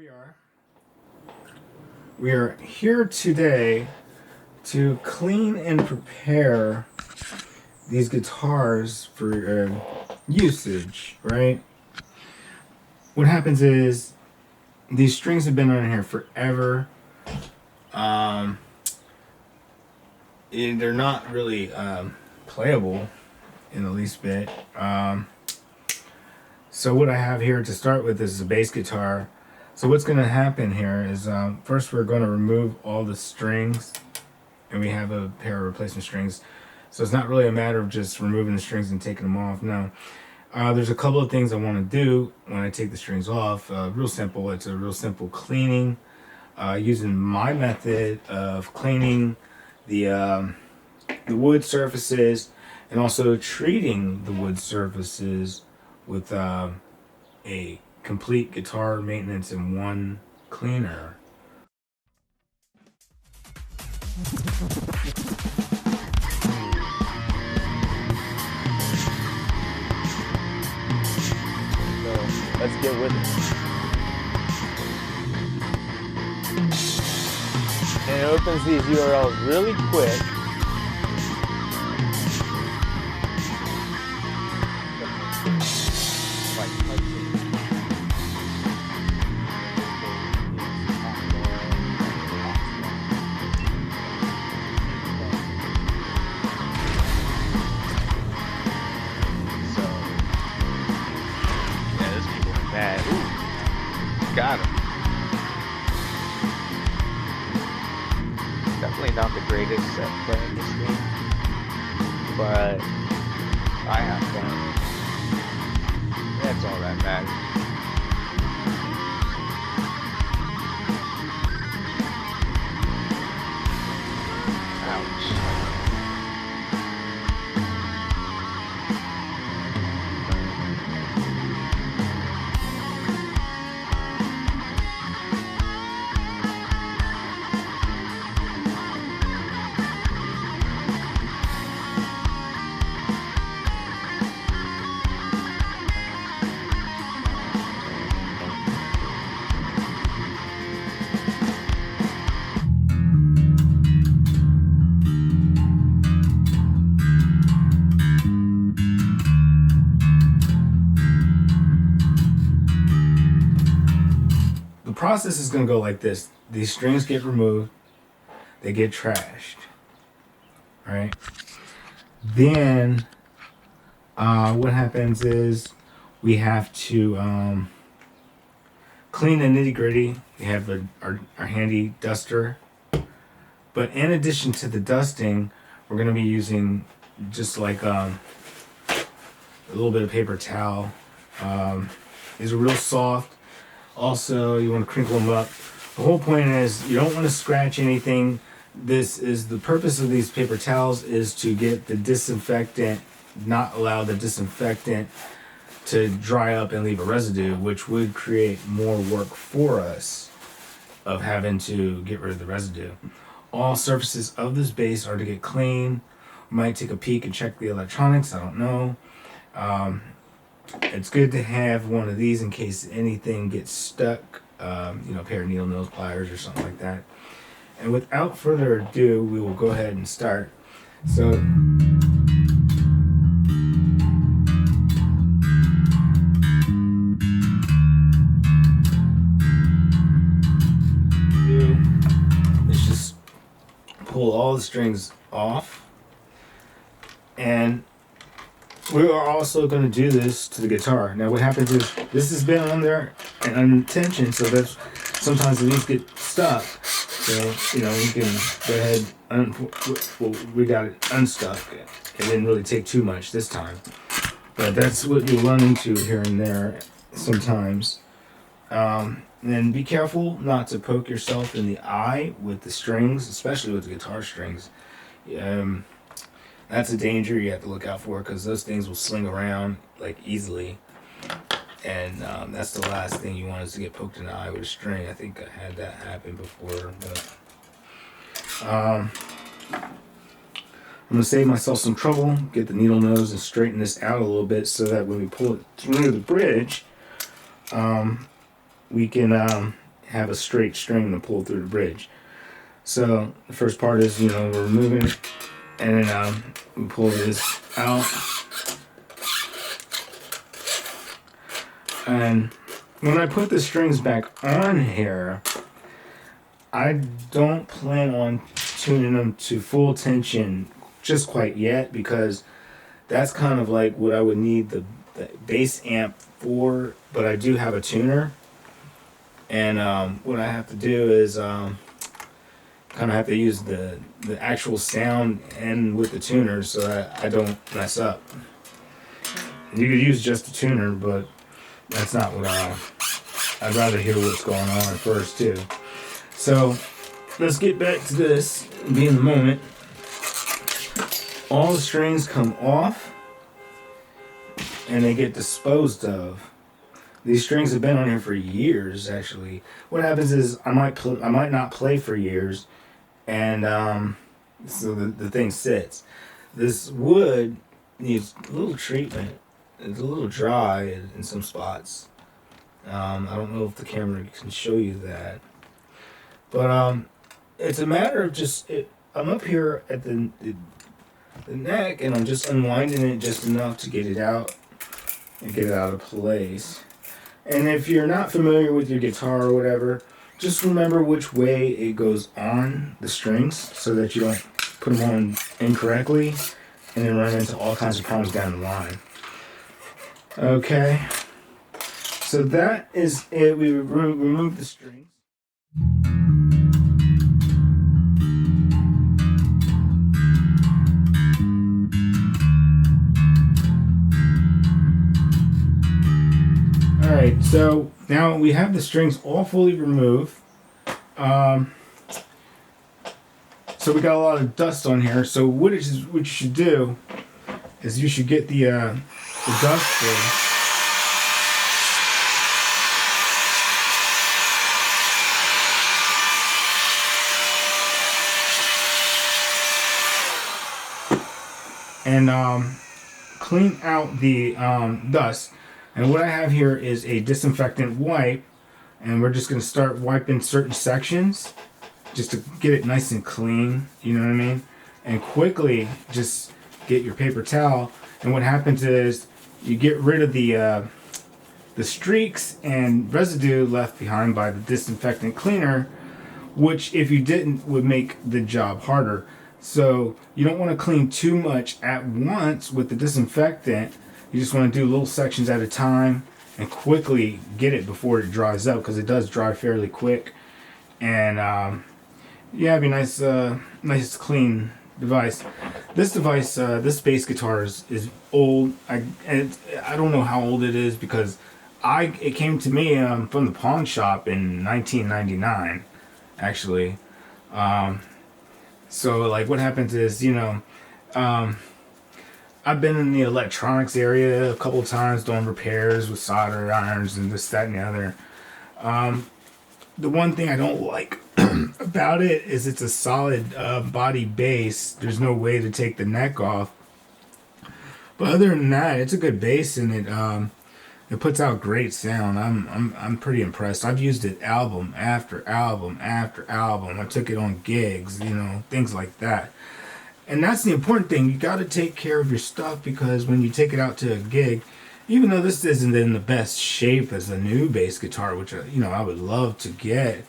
we are. We are here today to clean and prepare these guitars for usage, right? What happens is these strings have been on here forever. They're not really playable in the least bit. So what I have here to start with is a bass guitar. So what's going to happen here is first we're going to remove all the strings, and we have a pair of replacement strings. So it's not really a matter of just removing the strings and taking them off. No. There's a couple of things I want to do when I take the strings off. Real simple. It's a real simple cleaning using my method of cleaning the wood surfaces and also treating the wood surfaces with a complete guitar maintenance in one cleaner. Let's get with it. And it opens these URLs really quick. Got him. Definitely not the greatest at playing this game, but I have fun. That's all that matters. Ouch. The process is going to go like this. These strings get removed, they get trashed, right? Then what happens is we have to clean the nitty gritty. We have our handy duster, but in addition to the dusting, we're going to be using just like a little bit of paper towel. These are real soft. Also, you want to crinkle them up. The whole point is you don't want to scratch anything. This is the purpose of these paper towels, is to get the disinfectant, not allow the disinfectant to dry up and leave a residue, which would create more work for us of having to get rid of the residue. All surfaces of this base are to get clean. We might take a peek and check the electronics, I don't know. It's good to have one of these in case anything gets stuck, a pair of needle nose pliers or something like that. And without further ado, we will go ahead and start. So let's just pull all the strings off, and we are also going to do this to the guitar. Now what happens is this has been on there and unintentional, so that's sometimes these get stuck. So, we can go ahead we got it unstuck. It didn't really take too much this time. But that's what you run into here and there sometimes. And be careful not to poke yourself in the eye with the strings, especially with the guitar strings. That's a danger you have to look out for, because those things will sling around like easily, and that's the last thing you want, is to get poked in the eye with a string. I think I had that happen before, but I'm gonna save myself some trouble, get the needle nose and straighten this out a little bit so that when we pull it through the bridge, we can have a straight string to pull through the bridge. So the first part is, we're removing it, and then we pull this out. And when I put the strings back on here, I don't plan on tuning them to full tension just quite yet, because that's kind of like what I would need the bass amp for, but I do have a tuner. And what I have to do is kind of have to use the actual sound and with the tuner so that I don't mess up. You could use just a tuner, but that's not what I'd rather hear what's going on first too. So let's get back to this, be in the moment. All the strings come off and they get disposed of. These strings have been on here for years, actually. What happens is I might not play for years, and so the thing sits. This wood needs a little treatment. It's a little dry in some spots. I don't know if the camera can show you that, but it's a matter of just I'm up here at the neck, and I'm just unwinding it just enough to get it out and get it out of place. And if you're not familiar with your guitar or whatever, just remember which way it goes on the strings so that you don't put them on incorrectly and then run into all kinds of problems down the line. Okay, so that is it. We remove the strings. Alright, so now we have the strings all fully removed. So we got a lot of dust on here. So what you should do is you should get the duster. And clean out the dust. And what I have here is a disinfectant wipe, and we're just going to start wiping certain sections just to get it nice and clean, you know what I mean? And quickly just get your paper towel, and what happens is you get rid of the streaks and residue left behind by the disinfectant cleaner, which if you didn't would make the job harder. So you don't want to clean too much at once with the disinfectant. You just want to do little sections at a time and quickly get it before it dries up, because it does dry fairly quick. And yeah, it'd be nice, nice clean device. This device, this bass guitar is old. I don't know how old it is, because it came to me from the pawn shop in 1999, actually. So like what happens is, I've been in the electronics area a couple of times doing repairs with solder irons and this, that, and the other. The one thing I don't like about it is it's a solid body bass. There's no way to take the neck off. But other than that, it's a good bass, and it puts out great sound. I'm pretty impressed. I've used it album after album after album. I took it on gigs, things like that. And that's the important thing. You got to take care of your stuff, because when you take it out to a gig, even though this isn't in the best shape as a new bass guitar, which I would love to get,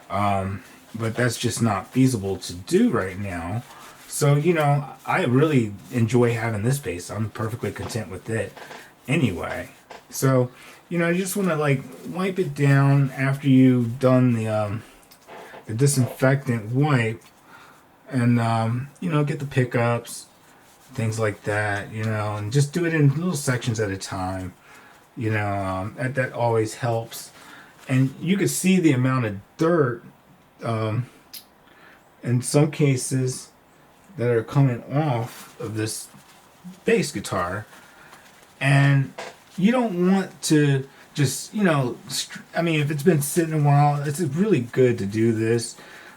but that's just not feasible to do right now. So I really enjoy having this bass. I'm perfectly content with it anyway. So you just want to wipe it down after you've done the disinfectant wipe. And, get the pickups, things like that, and just do it in little sections at a time, that always helps. And you can see the amount of dirt, in some cases, that are coming off of this bass guitar. And you don't want to just, if it's been sitting a while, it's really good to do this.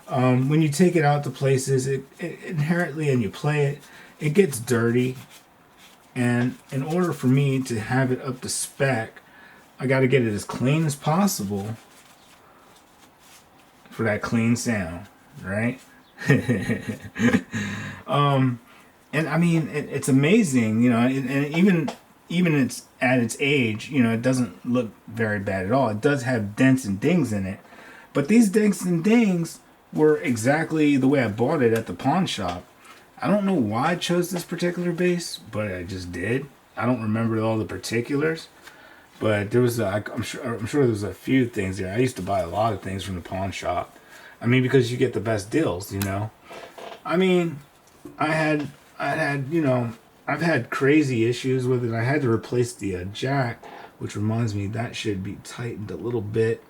When you take it out to places, it inherently, and you play it, it gets dirty. And in order for me to have it up to spec, I got to get it as clean as possible. for that clean sound, right? And I mean, it's amazing, you know, and even it's at its age, you know, it doesn't look very bad at all. It does have dents and dings in it, but these dents and dings were exactly the way I bought it at the pawn shop. I don't know why I chose this particular bass, but I just did. I don't remember all the particulars, but there was I'm sure there was a few things there. I used to buy a lot of things from the pawn shop. I mean, because you get the best deals, you know. I mean, I had, you know, I've had crazy issues with it. I had to replace the jack, which reminds me that should be tightened a little bit.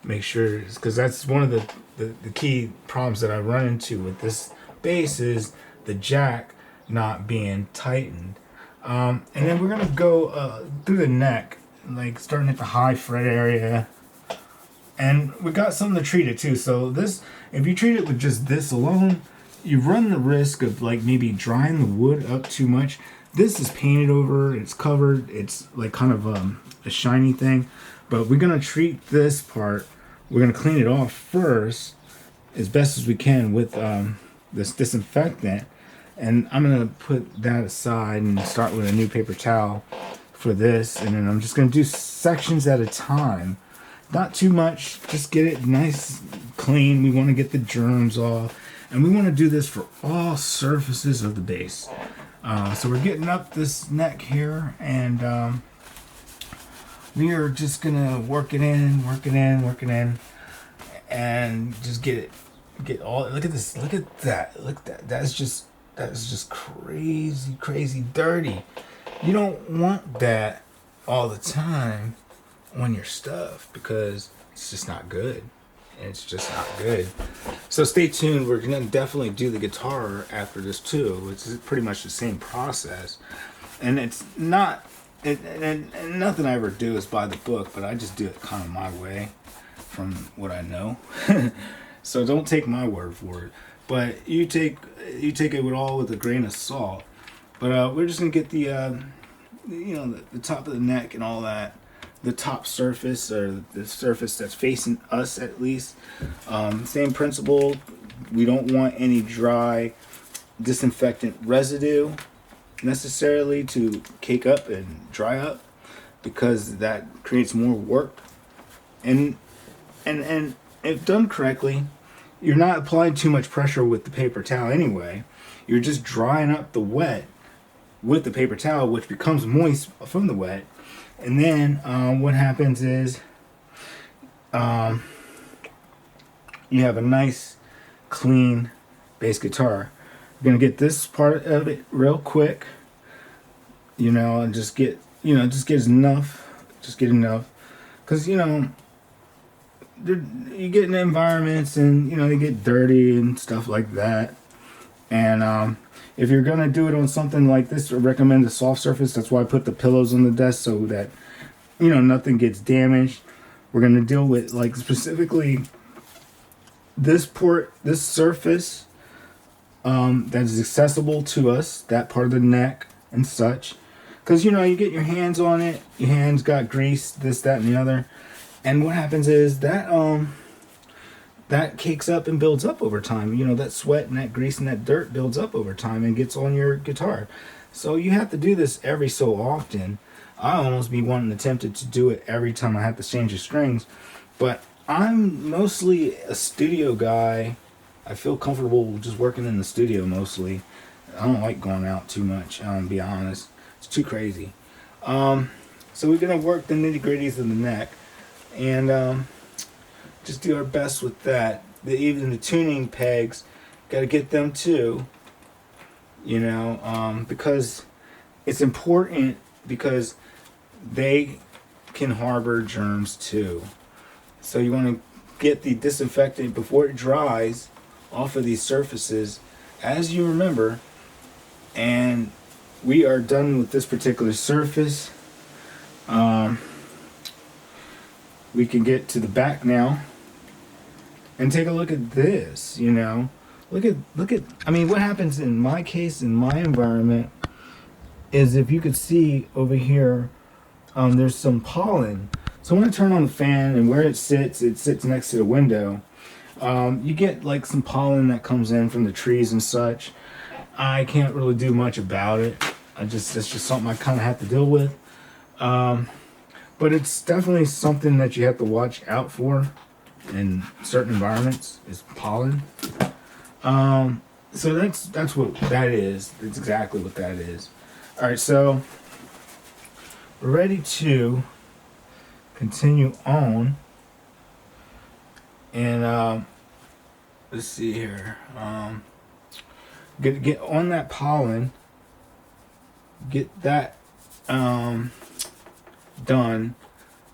Make sure, because that's one of the key problems that I run into with this bass is the jack not being tightened. And then we're gonna go through the neck, like starting at the high fret area. And we got something to treat it too. So this, if you treat it with just this alone, you run the risk of like maybe drying the wood up too much. This is painted over, it's covered, it's like kind of a shiny thing. But we're gonna treat this part, we're gonna clean it off first as best as we can with this disinfectant. And I'm gonna put that aside and start with a new paper towel for this. And then I'm just gonna do sections at a time. Not too much, just get it nice, clean. We want to get the germs off. And we want to do this for all surfaces of the bass. So we're getting up this neck here, and we are just going to work it in, and just get all, look at this, look at that, that's just crazy dirty. You don't want that all the time on your stuff because it's just not good. It's just not good. So stay tuned. We're gonna definitely do the guitar after this too. It's pretty much the same process, and it's not. And nothing I ever do is by the book, but I just do it kind of my way, from what I know. So don't take my word for it. But you take it with a grain of salt. But we're just gonna get the the top of the neck and all that. The top surface, or the surface that's facing us at least. Same principle. We don't want any dry disinfectant residue necessarily to cake up and dry up, because that creates more work. And if done correctly, you're not applying too much pressure with the paper towel anyway. You're just drying up the wet with the paper towel, which becomes moist from the wet. And then what happens is you have a nice clean bass guitar. You're gonna get this part of it real quick, and just get enough, because you get in environments and they get dirty and stuff like that. And if you're gonna do it on something like this, I recommend a soft surface. That's why I put the pillows on the desk, so that nothing gets damaged. We're gonna deal with like specifically this surface that is accessible to us, that part of the neck and such, because you get your hands on it. Your hands got grease, this, that, and the other, and what happens is that that cakes up and builds up over time. That sweat and that grease and that dirt builds up over time and gets on your guitar. So you have to do this every so often. I almost be tempted to do it every time I have to change the strings. But I'm mostly a studio guy. I feel comfortable just working in the studio mostly. I don't like going out too much, to be honest. It's too crazy. So we're going to work the nitty-gritties of the neck. And just do our best with that. Even the tuning pegs, got to get them too. Because it's important, because they can harbor germs too. So you want to get the disinfectant before it dries off of these surfaces, as you remember. And we are done with this particular surface. We can get to the back now and take a look at this. Look at I mean, what happens in my case, in my environment, is if you could see over here, there's some pollen. So when I turn on the fan, and where it sits next to the window, You get like some pollen that comes in from the trees and such. I can't really do much about it. It's just something I kind of have to deal with. But it's definitely something that you have to watch out for in certain environments. Is pollen. So that's what that is. That's exactly what that is. All right, so we're ready to continue on. And let's see here. Get on that pollen. Get that done,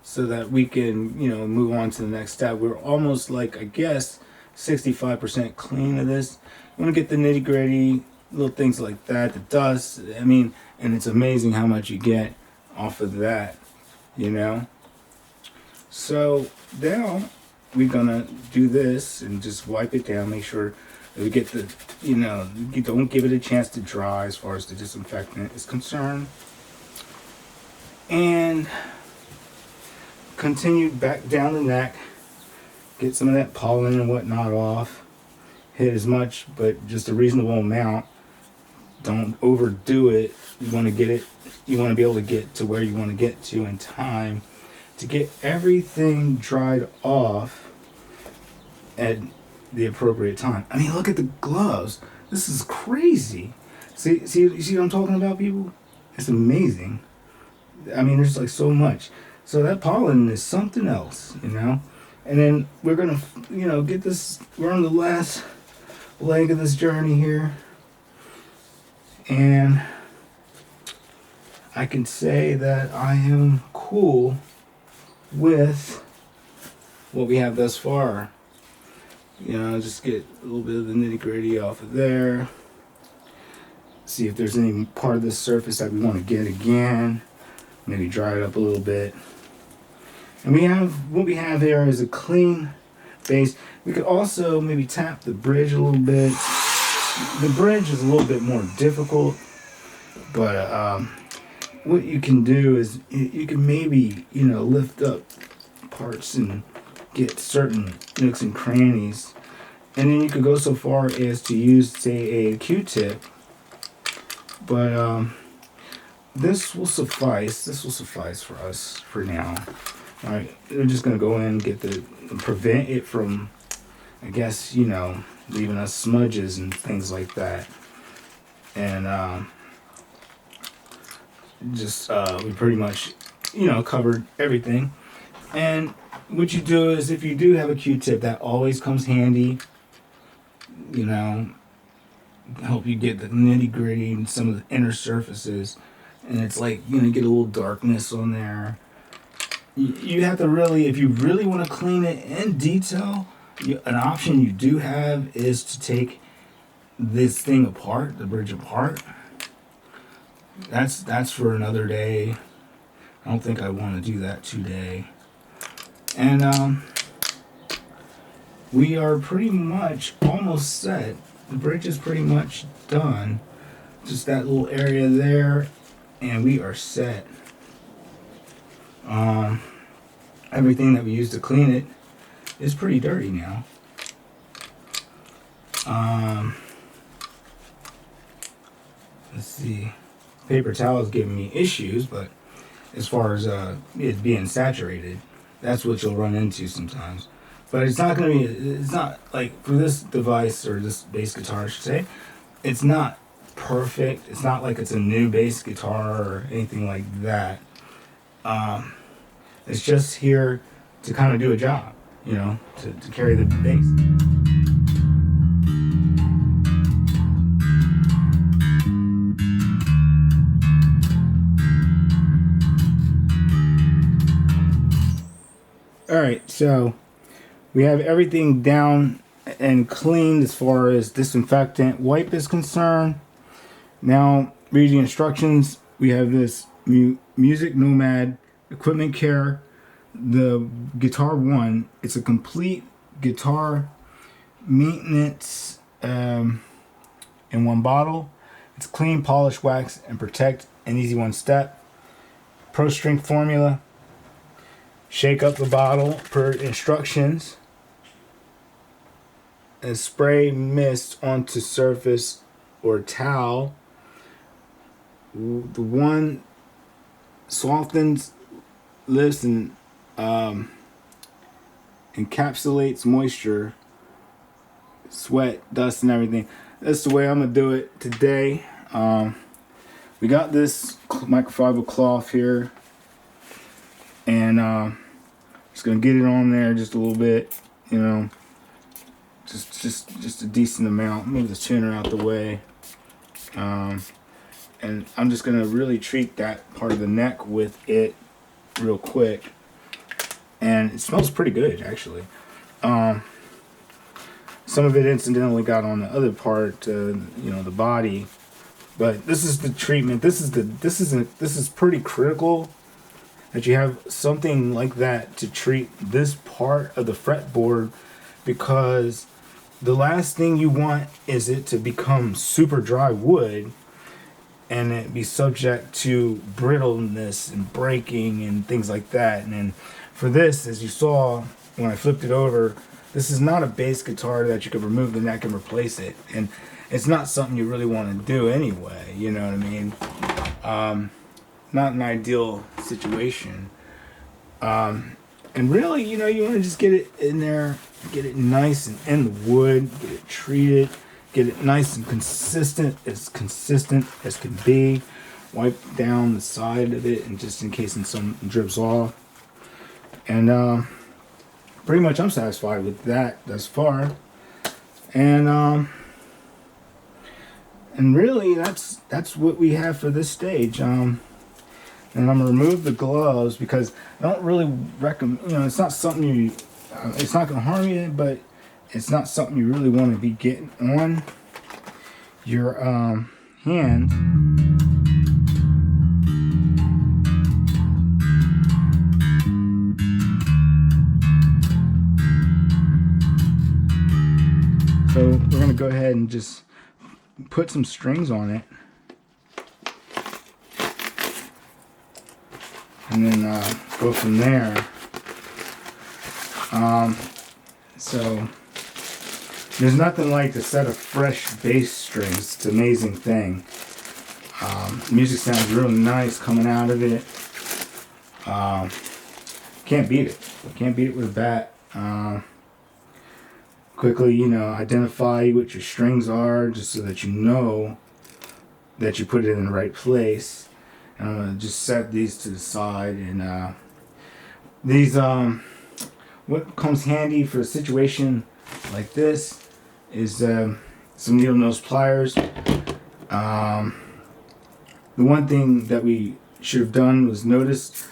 so that we can move on to the next step. We're almost like, I guess, 65% clean of this. You want to get the nitty gritty little things like that, the dust. I mean, and it's amazing how much you get off of that. So now we're gonna do this and just wipe it down, make sure that we get the, you don't give it a chance to dry as far as the disinfectant is concerned. And continue back down the neck, get some of that pollen and whatnot off. Hit as much, but just a reasonable amount. Don't overdo it. You want to get it, you want to be able to get to where you want to get to in time to get everything dried off at the appropriate time. I mean, look at the gloves. This is crazy. See what I'm talking about, people? It's amazing. I mean, there's like so much. So that pollen is something else, And then we're gonna, get this. We're on the last leg of this journey here, and I can say that I am cool with what we have thus far. Just get a little bit of the nitty gritty off of there. See if there's any part of the surface that we want to get again. Maybe dry it up a little bit. And what we have here is a clean base. We could also maybe tap the bridge a little bit. The bridge is a little bit more difficult, but what you can do is you can maybe lift up parts and get certain nooks and crannies, and then you could go so far as to use, say, a Q-tip. But this will suffice. This will suffice for us for now. All right, we're just gonna go in and prevent it from, I guess, leaving us smudges and things like that. And we pretty much, covered everything. And what you do is, if you do have a Q-tip, that always comes handy. Help you get the nitty gritty and some of the inner surfaces. And it's like, get a little darkness on there. You have to really, if you really want to clean it in detail, an option you do have is to take this thing apart, the bridge apart. That's for another day. I don't think I want to do that today. And we are pretty much almost set. The bridge is pretty much done. Just that little area there, and we are set. Everything that we used to clean it is pretty dirty now. Let's see. Paper towel is giving me issues, but as far as it being saturated, that's what you'll run into sometimes. But it's not like, for this device, or this bass guitar I should say, it's not perfect. It's not like it's a new bass guitar or anything like that. It's just here to kind of do a job, to carry the bass. Alright, so we have everything down and cleaned as far as disinfectant wipe is concerned. Now, read the instructions. We have this Music Nomad equipment care. The Guitar 1, it's a complete guitar maintenance in one bottle. It's clean, polish, wax, and protect in easy one step. Pro Strength formula. Shake up the bottle per instructions. and spray mist onto surface or towel. The one softens, lifts, and encapsulates moisture, sweat, dust, and everything. That's the way I'm gonna do it today. We got this microfiber cloth here, and just gonna get it on there just a little bit, you know, just a decent amount. Move the tuner out the way, and I'm just gonna really treat that part of the neck with it real quick. And it smells pretty good, actually. Some of it incidentally got on the other part, you know, the body. But this is the treatment. This is pretty critical that you have something like that to treat this part of the fretboard, because the last thing you want is it to become super dry wood and it be subject to brittleness and breaking and things like that. And then for this, as you saw when I flipped it over, this is not a bass guitar that you could remove the neck and replace it. And it's not something you really want to do anyway, you know what I mean? Not an ideal situation. And really, you know, you want to just get it in there, get it nice and in the wood, get it treated, get it nice and consistent as can be. Wipe down the side of it, and just in case some drips off. And pretty much I'm satisfied with that thus far. And really that's what we have for this stage. And I'm gonna remove the gloves because I don't really recommend, you know, it's not something you, it's not gonna harm you, but it's not something you really want to be getting on your hand. So we're going to go ahead and just put some strings on it. And then go from there. So there's nothing like a set of fresh bass strings. It's an amazing thing. Music sounds really nice coming out of it. Can't beat it. Can't beat it with a bat. Quickly, you know, identify what your strings are, just so that you know that you put it in the right place. And I'm gonna just set these to the side. And these, what comes handy for a situation like this is some needle nose pliers. The one thing that we should have done was notice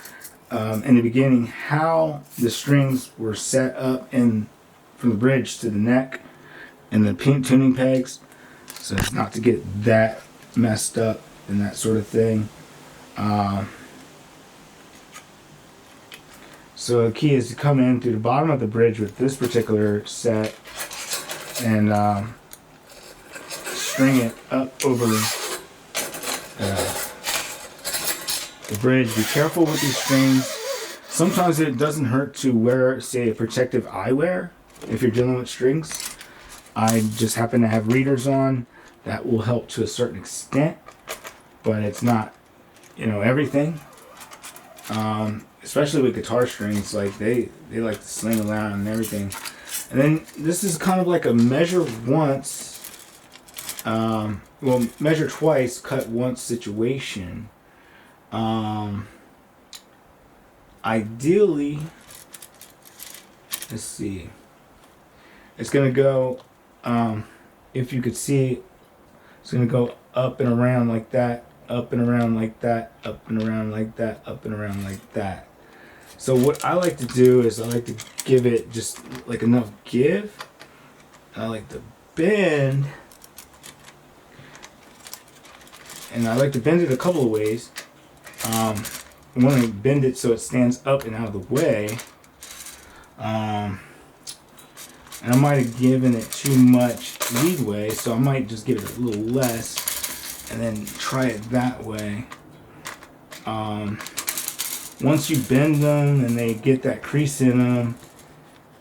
in the beginning how the strings were set up from the bridge to the neck and the tuning pegs, so as not to get that messed up and that sort of thing. So the key is to come in through the bottom of the bridge with this particular set and string it up over the bridge. Be careful with these strings. Sometimes it doesn't hurt to wear, say, a protective eyewear if you're dealing with strings. I just happen to have readers on. That will help to a certain extent, but it's not, you know, everything. Especially with guitar strings, like they like to sling around and everything. And then this is kind of like a measure once, well, measure twice, cut once situation. Ideally, let's see. It's gonna go, if you could see, it's gonna go up and around like that, up and around like that, up and around like that, up and around like that. So what I like to do is I like to give it just like enough give. I like to bend, and I like to bend it a couple of ways. I want to bend it so it stands up and out of the way. And I might have given it too much leadway, so I might just give it a little less and then try it that way. Once you bend them and they get that crease in them,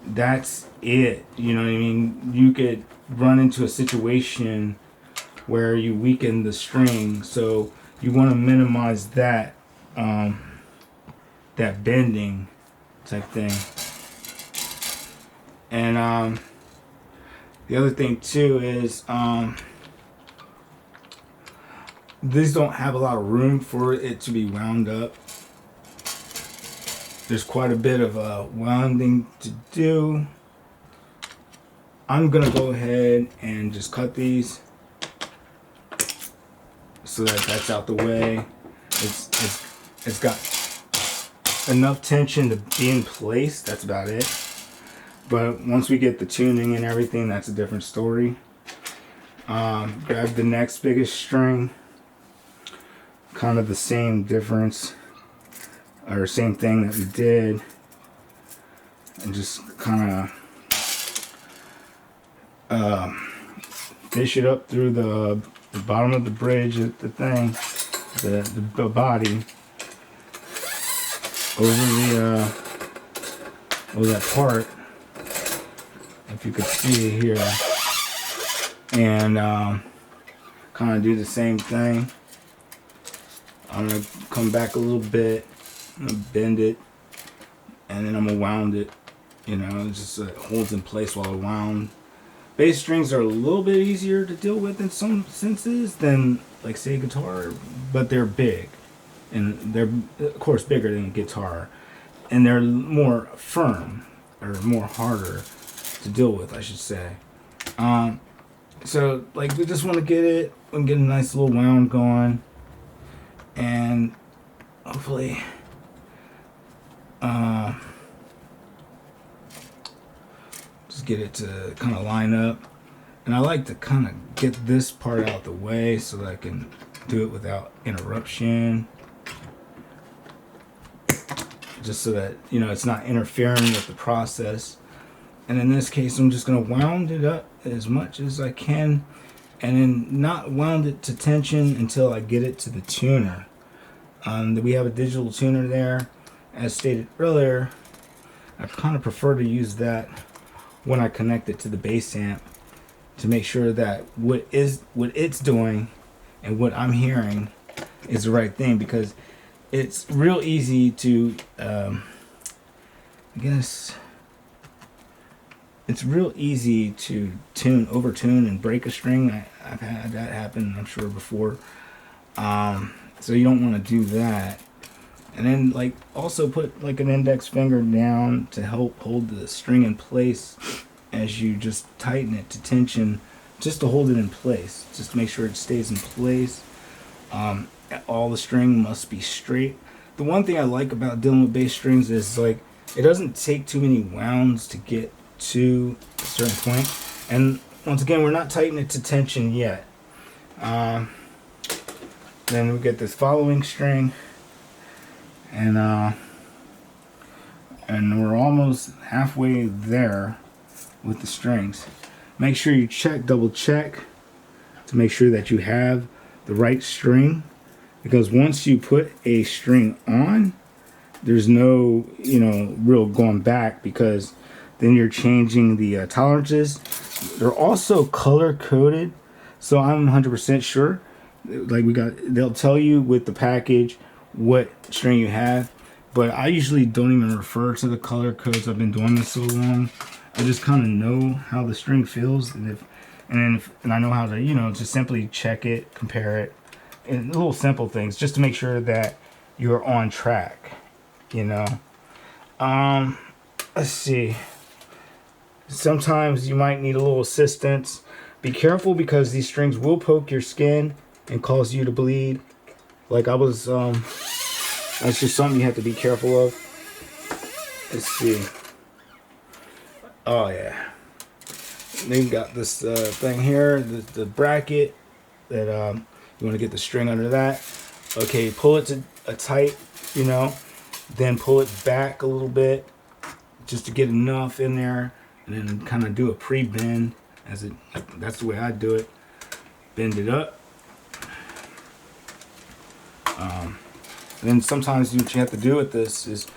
that's it. You know what I mean? You could run into a situation where you weaken the string, so you want to minimize that that bending type thing. And the other thing too is these don't have a lot of room for it to be wound up. There's quite a bit of wounding to do. I'm gonna go ahead and just cut these so that that's out the way. It's got enough tension to be in place. That's about it. But once we get the tuning and everything, that's a different story. Grab the next biggest string. Kind of the same difference or same thing that we did, and just kind of fish it up through the bottom of the bridge of the thing, the body, over that part, if you could see it here, and kind of do the same thing. I'm gonna come back a little bit, I'm gonna bend it, and then I'm gonna wound it. You know, it just holds in place while I wound. Bass strings are a little bit easier to deal with in some senses than, like, say, guitar, but they're big, and they're of course bigger than guitar, and they're more firm or more harder to deal with, I should say. So like we just want to get it and get a nice little wound going, and hopefully just get it to kind of line up. And I like to kind of get this part out the way so that I can do it without interruption, just so that, you know, it's not interfering with the process. And in this case, I'm just going to wound it up as much as I can, and then not wound it to tension until I get it to the tuner. We have a digital tuner there. As stated earlier, I kind of prefer to use that when I connect it to the bass amp, to make sure that what it's doing and what I'm hearing is the right thing, because it's real easy to it's real easy to overtune and break a string. I've had that happen, I'm sure, before. So you don't want to do that. And then, like, also put like an index finger down to help hold the string in place as you just tighten it to tension, just to hold it in place, just to make sure it stays in place. All the string must be straight. The one thing I like about dealing with bass strings is, like, it doesn't take too many wounds to get to a certain point. And once again, we're not tightening it to tension yet. Then we get this following string, and we're almost halfway there with the strings. Make sure you double check to make sure that you have the right string, because once you put a string on, there's no, you know, real going back, because then you're changing the tolerances. They're also color coded, so I'm 100% sure. Like, they'll tell you with the package what string you have, but I usually don't even refer to the color codes. I've been doing this so long, I just kind of know how the string feels, and I know how to, you know, just simply check it, compare it, and little simple things just to make sure that you're on track, you know. Let's see. Sometimes you might need a little assistance. Be careful, because these strings will poke your skin and cause you to bleed. Like I was, that's just something you have to be careful of. Let's see. Oh yeah. Then you got this thing here, the bracket that you want to get the string under that. Okay, pull it to a tight, you know, then pull it back a little bit just to get enough in there, and then kind of do a pre-bend. That's the way I do it. Bend it up. And then sometimes what you have to do with this is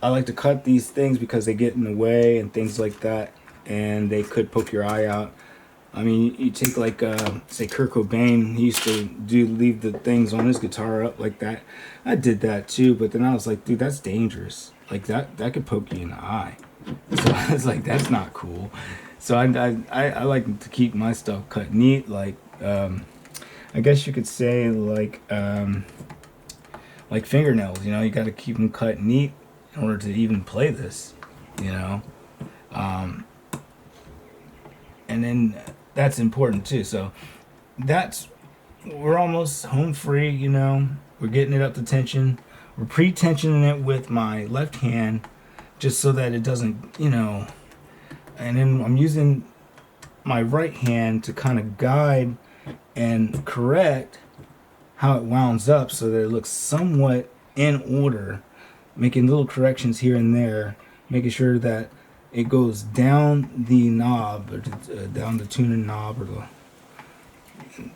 I like to cut these things because they get in the way and things like that, and they could poke your eye out. I mean, you take like say Kurt Cobain. He used to leave the things on his guitar up like that. I did that too, but then I was like, dude, that's dangerous. Like that could poke you in the eye. So I was like, that's not cool. So I like to keep my stuff cut neat. Like I guess you could say like fingernails. You know, you got to keep them cut neat in order to even play this. You know, and then that's important too. So we're almost home free. You know, we're getting it up to tension. We're pre-tensioning it with my left hand, just so that it doesn't, you know. And then I'm using my right hand to kind of guide and correct how it wounds up so that it looks somewhat in order, making little corrections here and there, making sure that it goes down the knob or down the tuning knob or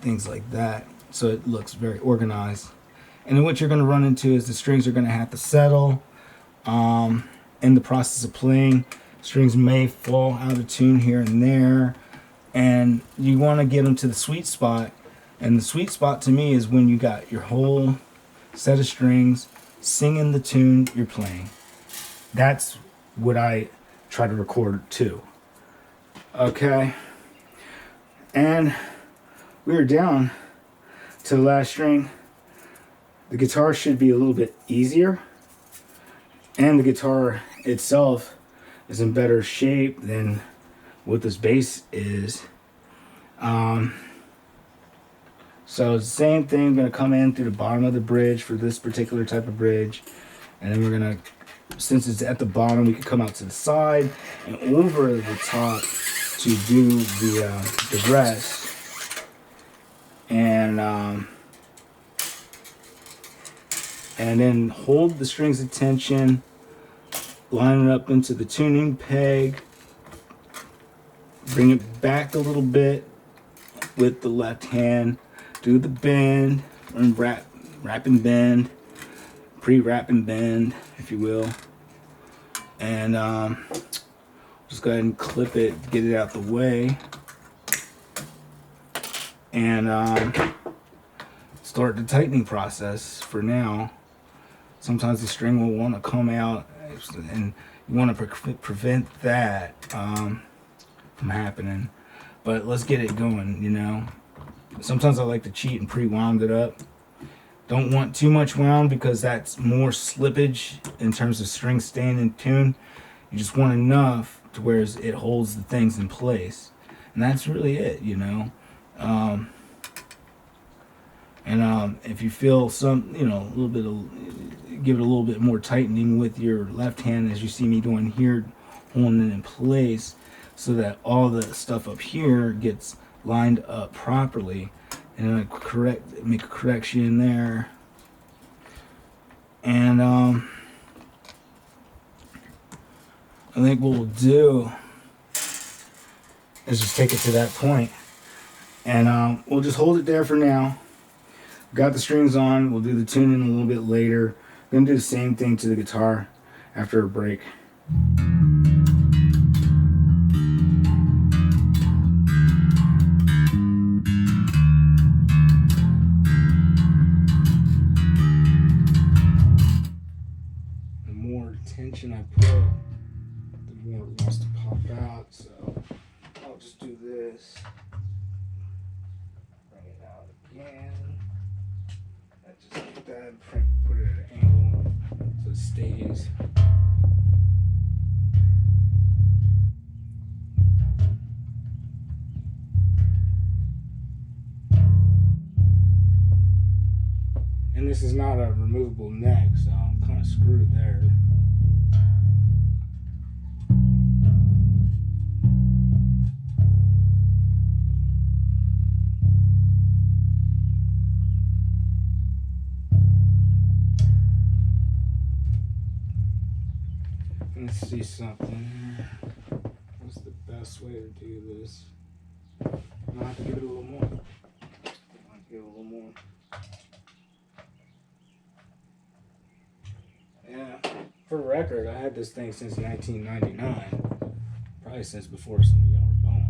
things like that, so it looks very organized. And then what you're going to run into is the strings are going to have to settle. In the process of playing, strings may fall out of tune here and there, and you want to get them to the sweet spot. And the sweet spot to me is when you got your whole set of strings singing the tune you're playing. That's what I try to record too. Okay, and we're down to the last string. The guitar should be a little bit easier, and the guitar itself is in better shape than what this bass is. So it's the same thing. I'm going to come in through the bottom of the bridge for this particular type of bridge, and then we're going to, since it's at the bottom, we can come out to the side and over the top to do the rest. And then hold the strings of tension, line it up into the tuning peg, bring it back a little bit with the left hand, do the bend, and wrap and bend, pre-wrap and bend, if you will. And just go ahead and clip it, get it out the way, and start the tightening process for now. Sometimes the string will want to come out, and you want to prevent that from happening. But let's get it going, you know. Sometimes I like to cheat and pre-wound it up. Don't want too much wound because that's more slippage in terms of strings staying in tune. You just want enough to where it holds the things in place. And that's really it, you know. If you feel some, you know, a little bit of, give it a little bit more tightening with your left hand, as you see me doing here, holding it in place so that all the stuff up here gets lined up properly, and then I make a correction in there, and I think what we'll do is just take it to that point, and we'll just hold it there for now. Got the strings on. We'll do the tuning a little bit later. We're gonna do the same thing to the guitar after a break. The more tension I put, the more it wants to pop out. So I'll just do this. Bring it out again. Just put that, put it at an angle so it stays. And this is not a removable neck, so I'm kind of screwed there. Let's see something here. What's the best way to do this? I have to give it a little more. I have to give it a little more. Yeah. For record, I had this thing since 1999. Probably since before some of y'all were born.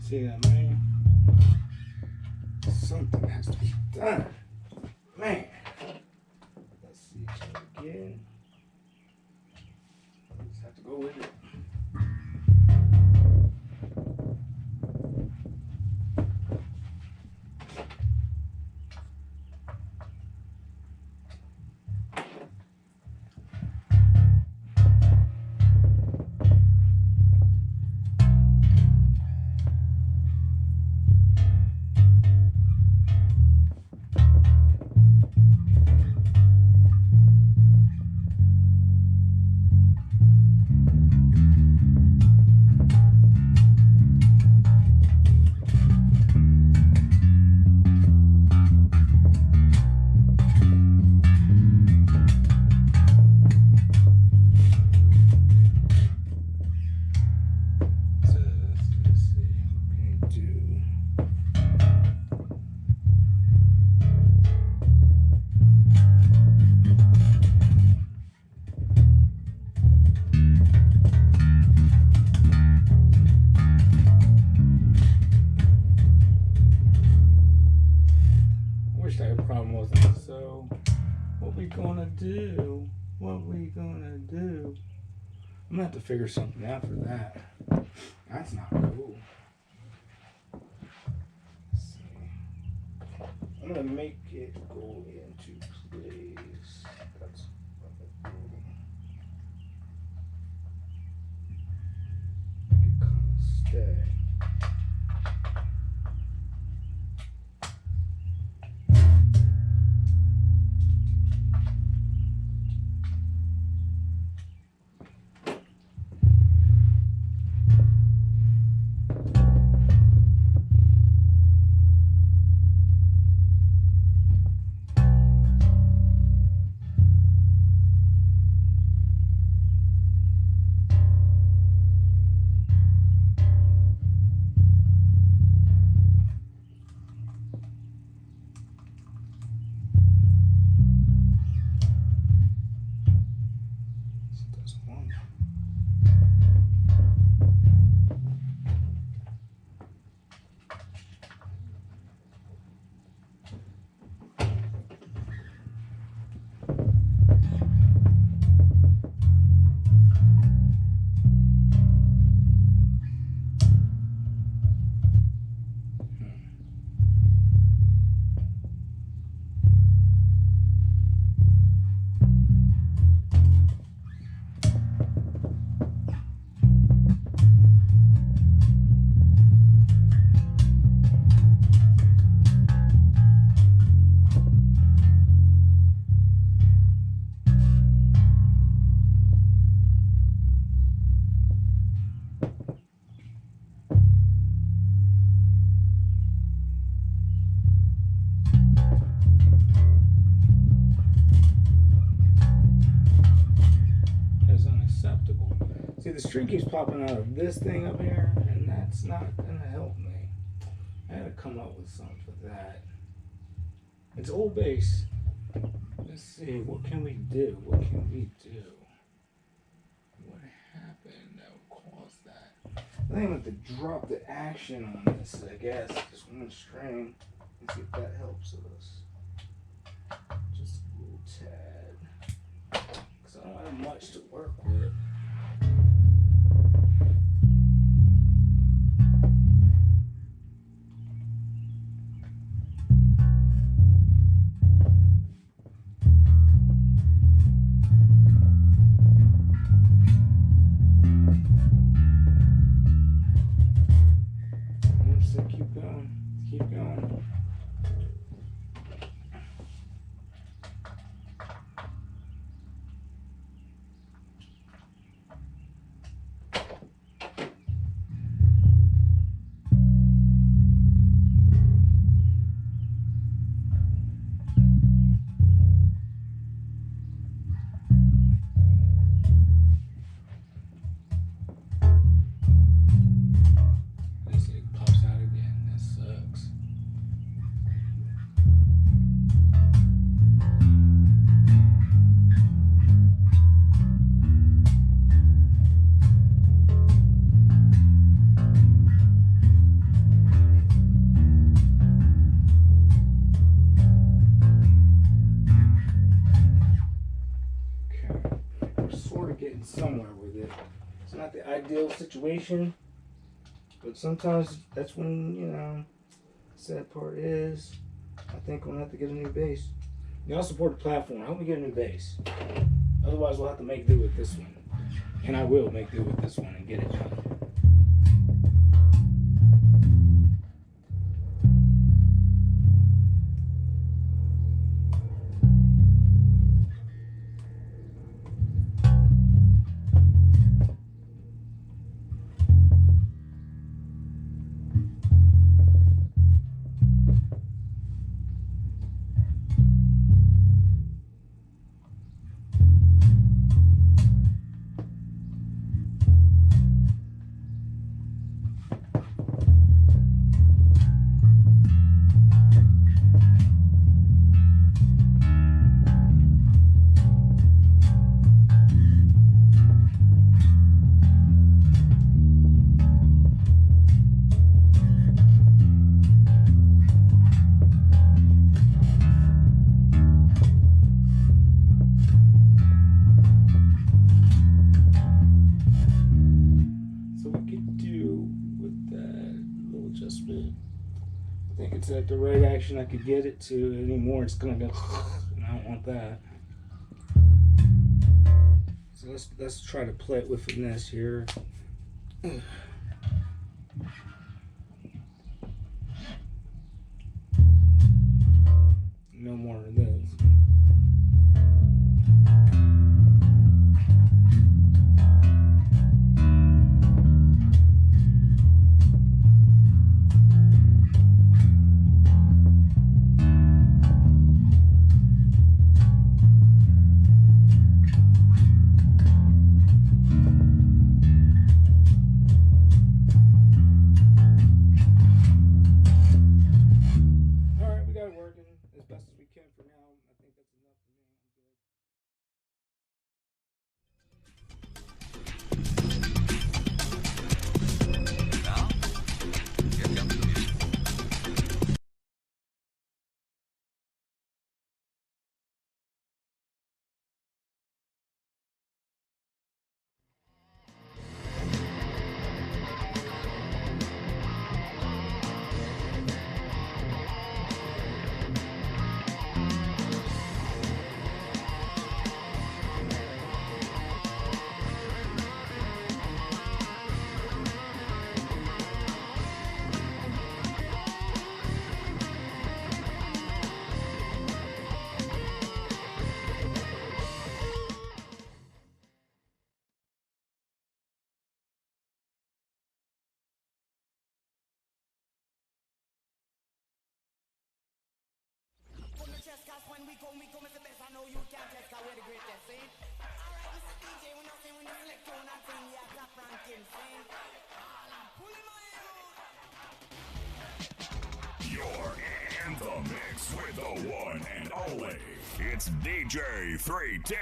See that, man? Something has to be done. Man. Let's see it again. Just have to go with it. So, what we gonna do? What we gonna do? I'm gonna have to figure something out for that. That's not cool. Let's see. I'm gonna make it go into place. That's what I'm gonna do. Make it kind of stay. See, the string keeps popping out of this thing up here, and that's not gonna help me. I gotta come up with something for that. It's old bass. Let's see, what can we do? What can we do? What happened that would cause that? I think I'm gonna have to drop the action on this, I guess. Just one string. Let's see if that helps us. Just a little tad. Because I don't have much to work with. So keep going. Keep going. Getting somewhere with it. It's not the ideal situation, but sometimes that's when, you know, the sad part is I think we'll have to get a new base. Y'all support the platform. I hope we get a new base. Otherwise we'll have to make do with this one. And I will make do with this one and get it done. I think it's at the right action I could get it to. Anymore it's gonna go and I don't want that. So let's try to play it with finesse here. No more of this. When we come as the best. I know you can't test, cause we're the greatest, see? Alright, Mr. DJ, when I say when you select on that thing, yeah, top ranking, see? I'm pulling my head. You're in the mix with the one and only. It's DJ 3T.